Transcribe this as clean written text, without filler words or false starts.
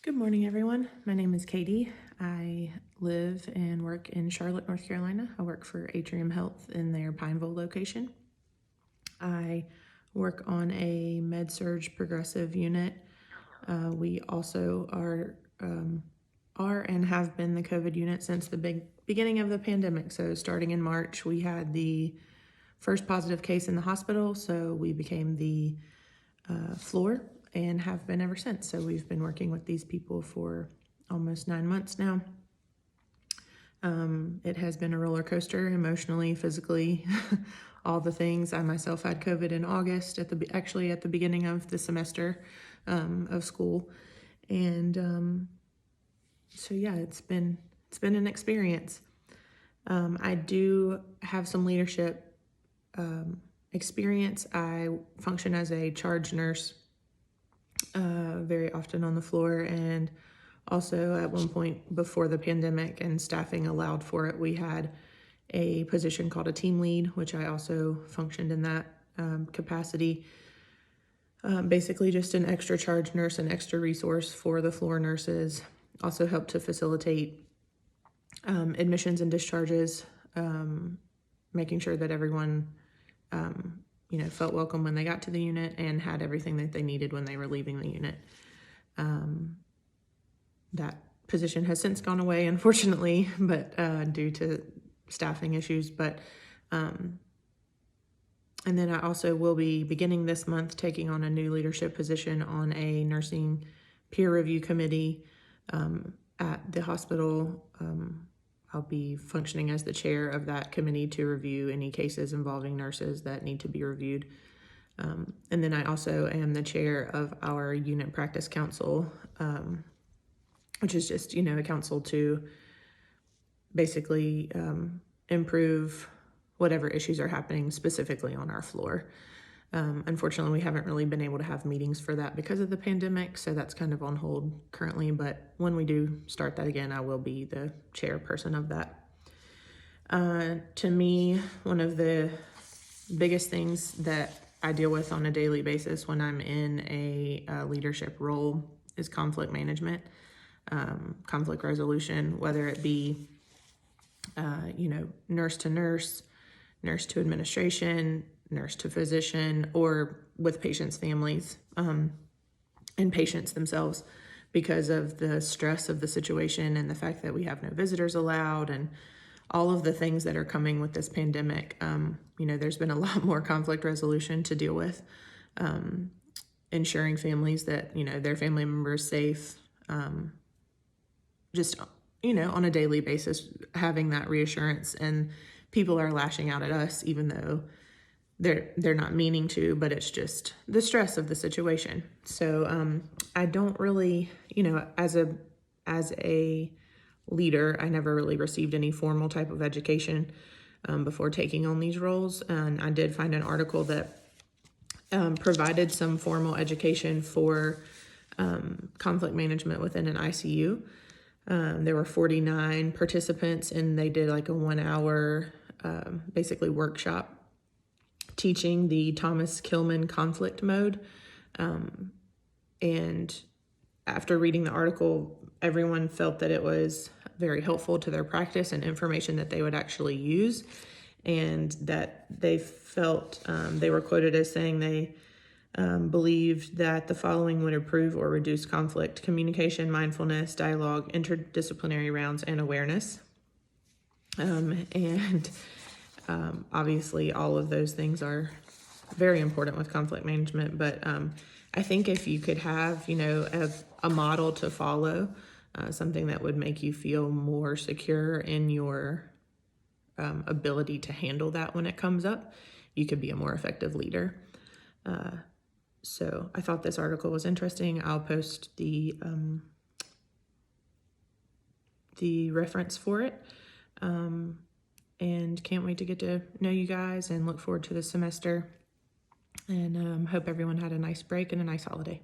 Good morning, everyone. My name is Katie. I live and work in Charlotte, North Carolina. I work for Atrium Health in their Pineville location. I work on a med-surg progressive unit. We also are and have been the COVID unit since the beginning of the pandemic. So starting in March, we had the first positive case in the hospital, so we became the floor and have been ever since. So we've been working with these people for almost 9 months now. It has been a roller coaster emotionally, physically, all the things. I myself had COVID in August at the beginning of the semester of school. And so yeah, it's been an experience. I do have some leadership experience. I function as a charge nurse very often on the floor, and also at one point before the pandemic and staffing allowed for it, we had a position called a team lead, which I also functioned in that capacity. Basically just an extra charge nurse, an extra resource for the floor nurses. Also helped to facilitate admissions and discharges, making sure that everyone felt welcome when they got to the unit and had everything that they needed when they were leaving the unit. That position has since gone away, unfortunately, but due to staffing issues. And then I also will be beginning this month taking on a new leadership position on a nursing peer review committee at the hospital. I'll be functioning as the chair of that committee to review any cases involving nurses that need to be reviewed. And then I also am the chair of our unit practice council, which is just, a council to basically improve whatever issues are happening specifically on our floor. Unfortunately, we haven't really been able to have meetings for that because of the pandemic, so that's kind of on hold currently, but when we do start that again, I will be the chairperson of that. To me, one of the biggest things that I deal with on a daily basis when I'm in a leadership role is conflict management, conflict resolution, whether it be, nurse to nurse, nurse to administration, nurse to physician, or with patients' families and patients themselves, because of the stress of the situation and the fact that we have no visitors allowed and all of the things that are coming with this pandemic. There's been a lot more conflict resolution to deal with, ensuring families that, their family member is safe, just, on a daily basis, having that reassurance. And people are lashing out at us, even though they're not meaning to, but it's just the stress of the situation. So I don't really, as a leader, I never really received any formal type of education before taking on these roles. And I did find an article that provided some formal education for conflict management within an ICU. There were 49 participants, and they did like a 1 hour basically workshop teaching the Thomas Kilmann conflict mode. And after reading the article, everyone felt that it was very helpful to their practice and information that they would actually use, and that they felt, they were quoted as saying they believed that the following would improve or reduce conflict: communication, mindfulness, dialogue, interdisciplinary rounds, and awareness. Obviously all of those things are very important with conflict management, but I think if you could have, a model to follow, something that would make you feel more secure in your ability to handle that when it comes up, you could be a more effective leader. So I thought this article was interesting. I'll post the reference for it. And can't wait to get to know you guys and look forward to the semester. And hope everyone had a nice break and a nice holiday.